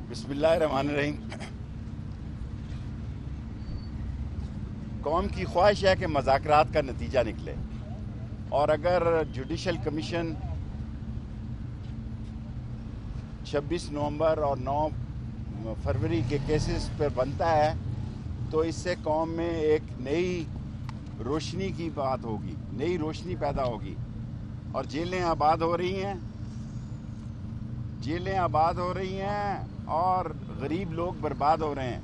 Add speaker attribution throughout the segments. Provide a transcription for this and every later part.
Speaker 1: بسم اللہ الرحمن الرحیم۔ قوم کی خواہش ہے کہ مذاکرات کا نتیجہ نکلے، اور اگر جوڈیشل کمیشن 26 نومبر اور 9 فروری کے کیسز پر بنتا ہے تو اس سے قوم میں ایک نئی روشنی کی بات ہوگی، نئی روشنی پیدا ہوگی، اور جیلیں آباد ہو رہی ہیں، جیلیں آباد ہو رہی ہیں اور غریب لوگ برباد ہو رہے ہیں۔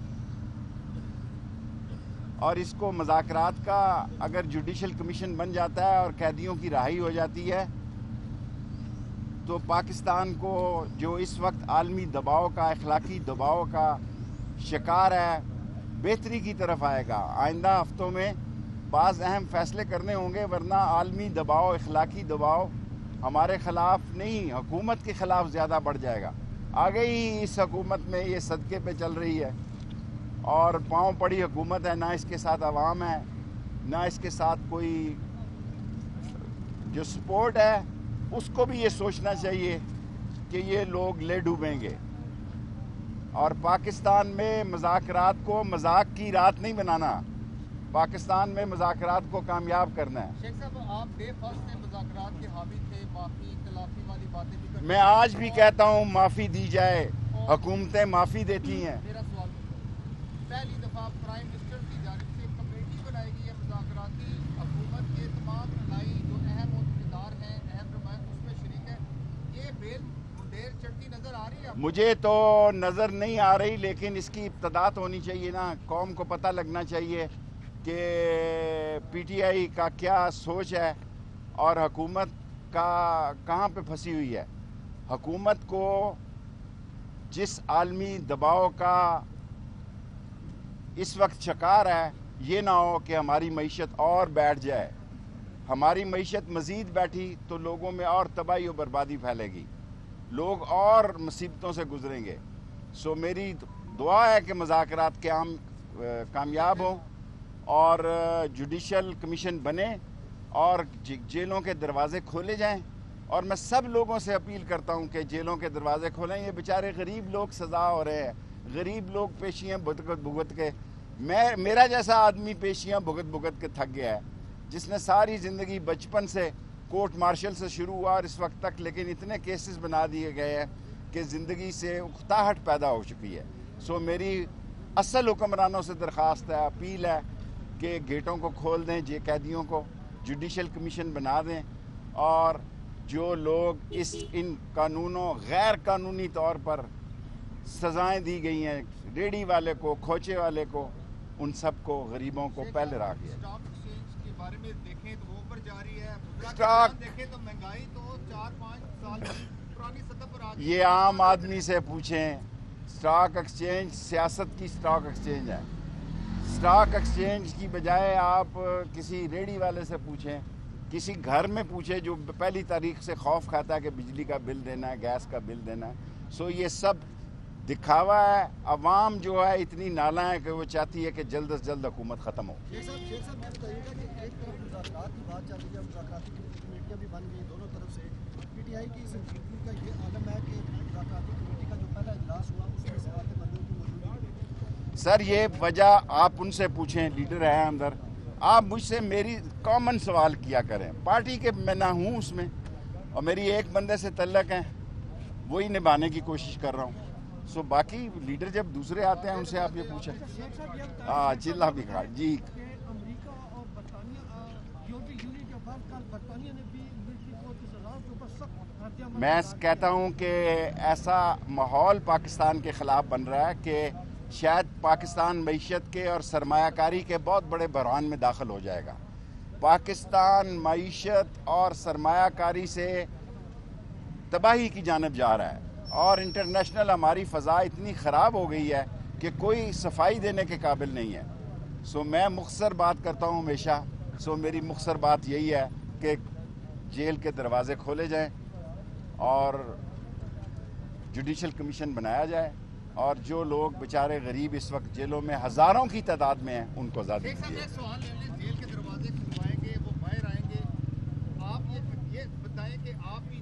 Speaker 1: اور اس کو مذاکرات کا اگر جوڈیشل کمیشن بن جاتا ہے اور قیدیوں کی رہائی ہو جاتی ہے تو پاکستان کو جو اس وقت عالمی دباؤ کا، اخلاقی دباؤ کا شکار ہے، بہتری کی طرف آئے گا۔ آئندہ ہفتوں میں بعض اہم فیصلے کرنے ہوں گے، ورنہ عالمی دباؤ، اخلاقی دباؤ ہمارے خلاف نہیں، حکومت کے خلاف زیادہ بڑھ جائے گا۔ آگے ہی اس حکومت میں یہ صدقے پہ چل رہی ہے اور پاؤں پڑی حکومت ہے، نہ اس کے ساتھ عوام ہے، نہ اس کے ساتھ کوئی جو سپورٹ ہے۔ اس کو بھی یہ سوچنا چاہیے کہ یہ لوگ لے ڈوبیں گے، اور پاکستان میں مذاکرات کو مذاق کی رات نہیں بنانا، پاکستان میں مذاکرات کو کامیاب کرنا ہے۔
Speaker 2: شیخ صاحب، آپ بے فاصلے مذاکرات کے حامی تھے، معافی تلافی والی باتیں بھی کرتے ہیں۔
Speaker 1: میں آج بھی کہتا ہوں معافی دی جائے، حکومتیں معافی دیتی ہیں۔
Speaker 2: میرا سوال پہلی دفعہ پرائم منسٹر کی جانب سے کمیٹی بنائی گئی ہے مذاکراتی، حکومت کے تمام رہنائی جو اہم عہدیدار ہیں، اہم نمائندے اس میں شریک ہیں، یہ بیل منڈیر چڑھتی نظر آ رہی ہے؟
Speaker 1: مجھے تو نظر نہیں آ رہی، لیکن اس کی ابتدا تو ہونی چاہیے نا، قوم کو پتہ لگنا چاہیے کہ پی ٹی آئی کا کیا سوچ ہے اور حکومت کا کہاں پہ پھنسی ہوئی ہے۔ حکومت کو جس عالمی دباؤ کا اس وقت شکار ہے، یہ نہ ہو کہ ہماری معیشت اور بیٹھ جائے۔ ہماری معیشت مزید بیٹھی تو لوگوں میں اور تباہی و بربادی پھیلے گی، لوگ اور مصیبتوں سے گزریں گے۔ سو میری دعا ہے کہ مذاکرات قیام کامیاب ہوں اور جوڈیشل کمیشن بنے اور جیلوں کے دروازے کھولے جائیں، اور میں سب لوگوں سے اپیل کرتا ہوں کہ جیلوں کے دروازے کھولیں۔ یہ بیچارے غریب لوگ سزا ہو رہے ہیں، غریب لوگ پیشیاں بھگت کے، میرا جیسا آدمی پیشیاں بھگت کے تھک گیا ہے، جس نے ساری زندگی بچپن سے کورٹ مارشل سے شروع ہوا اور اس وقت تک، لیکن اتنے کیسز بنا دیے گئے ہیں کہ زندگی سے اکتاہٹ پیدا ہو چکی ہے۔ سو میری اصل حکمرانوں سے درخواست ہے، اپیل ہے کہ گیٹوں کو کھول دیں، قیدیوں کو جوڈیشل کمیشن بنا دیں، اور جو لوگ ان قانونوں غیر قانونی طور پر سزائیں دی گئی ہیں، ریڑھی والے کو، کھوچے والے کو، ان سب کو، غریبوں کو پہلے رکھا گیا۔
Speaker 2: اسٹاک ایکسچینج کے بارے میں دیکھیں تو وہ اوپر جا رہی ہے،
Speaker 1: اسٹاک
Speaker 2: دیکھیں تو مہنگائی تو 4-5 سال کی پرانی سطح پر آ گئی۔
Speaker 1: یہ عام آدمی سے پوچھیں، اسٹاک ایکسچینج سیاست کی اسٹاک ایکسچینج ہے۔ اسٹاک ایکسچینج کی بجائے آپ کسی ریڑھی والے سے پوچھیں، کسی گھر میں پوچھیں جو پہلی تاریخ سے خوف کھاتا ہے کہ بجلی کا بل دینا ہے، گیس کا بل دینا ہے۔ سو یہ سب دکھاوا ہے۔ عوام جو ہے اتنی نالاں ہے کہ وہ چاہتی ہے کہ جلد از جلد حکومت ختم ہو۔
Speaker 3: شیخ صاحب یہ بتائیے گا کہ ایک طرف مذاکرات کی بات چل رہی ہے، مذاکراتی کمیٹیاں بھی بن گئی دونوں طرف سے، پی ٹی آئی کی سنجیدگی کا یہ عالم ہے کہ مذاکراتی کمیٹی کا جو پہلا اجلاس ہوا اس میں صحافت بندوں کی موجودگی۔
Speaker 1: سر یہ وجہ آپ ان سے پوچھیں، لیڈر ہیں اندر، آپ مجھ سے میری کامن سوال کیا کریں۔ پارٹی کے میں نہ ہوں اس میں، اور میری ایک بندے سے تعلق ہیں، وہی نبھانے کی کوشش کر رہا ہوں۔ سو باقی لیڈر جب دوسرے آتے ہیں ان سے آپ یہ پوچھیں۔ چلا بھی کھا جی۔
Speaker 3: امریکہ اور برطانیہ یورپی یونین کے بعد کل برطانیہ نے بھی ملٹری کورٹ کی سزاؤں کے اوپر سخت رد عمل۔
Speaker 1: میں کہتا ہوں کہ ایسا ماحول پاکستان کے خلاف بن رہا ہے کہ شاید پاکستان معیشت کے اور سرمایہ کاری کے بہت بڑے بحران میں داخل ہو جائے گا۔ پاکستان معیشت اور سرمایہ کاری سے تباہی کی جانب جا رہا ہے، اور انٹرنیشنل ہماری فضا اتنی خراب ہو گئی ہے کہ کوئی صفائی دینے کے قابل نہیں ہے۔ سو میں مختصر بات کرتا ہوں ہمیشہ، سو میری مختصر بات یہی ہے کہ جیل کے دروازے کھولے جائیں اور جوڈیشل کمیشن بنایا جائے، اور جو لوگ بیچارے غریب اس وقت جیلوں میں ہزاروں کی تعداد میں ہیں ان کو آزادی
Speaker 2: شیخ صاحب
Speaker 1: دی
Speaker 2: ایک
Speaker 1: جائے۔
Speaker 2: سوال لے لیں، جیل کے دروازے کھلوائیں گے، وہ باہر آئیں گے، آپ یہ بتائیں کہ آپ کی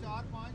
Speaker 2: 4-5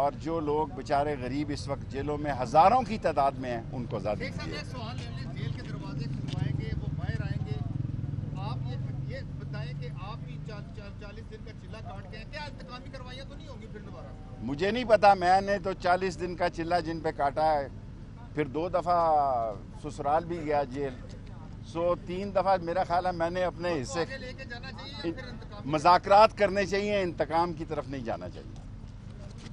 Speaker 1: اور جو لوگ بیچارے غریب اس وقت جیلوں میں ہزاروں کی تعداد میں ہیں ان کو آزادی
Speaker 2: ایک صاحب
Speaker 1: دیجیے.
Speaker 2: ایک سوال لے لیں، جیل کے دروازے کھلوائیں گے، وہ باہر آئیں گے، آپ یہ بتائیں کہ آپ ہی 40 دن کا چلہ کاٹ کے ہیں، کیا انتقامی کروائیاں تو نہیں ہوں گی پھر دوبارہ؟
Speaker 1: مجھے نہیں پتا، میں نے تو 40 دن کا چلہ جن پہ کاٹا ہے، پھر 2 دفعہ سسرال بھی گیا جیل، 3 دفعہ میرا خیال ہے میں نے اپنے حصے
Speaker 2: آگے لے کے جانا چاہیے یا پھر انتقامی
Speaker 1: مذاکرات کرنے چاہیے، انتقام کی طرف نہیں جانا چاہیے.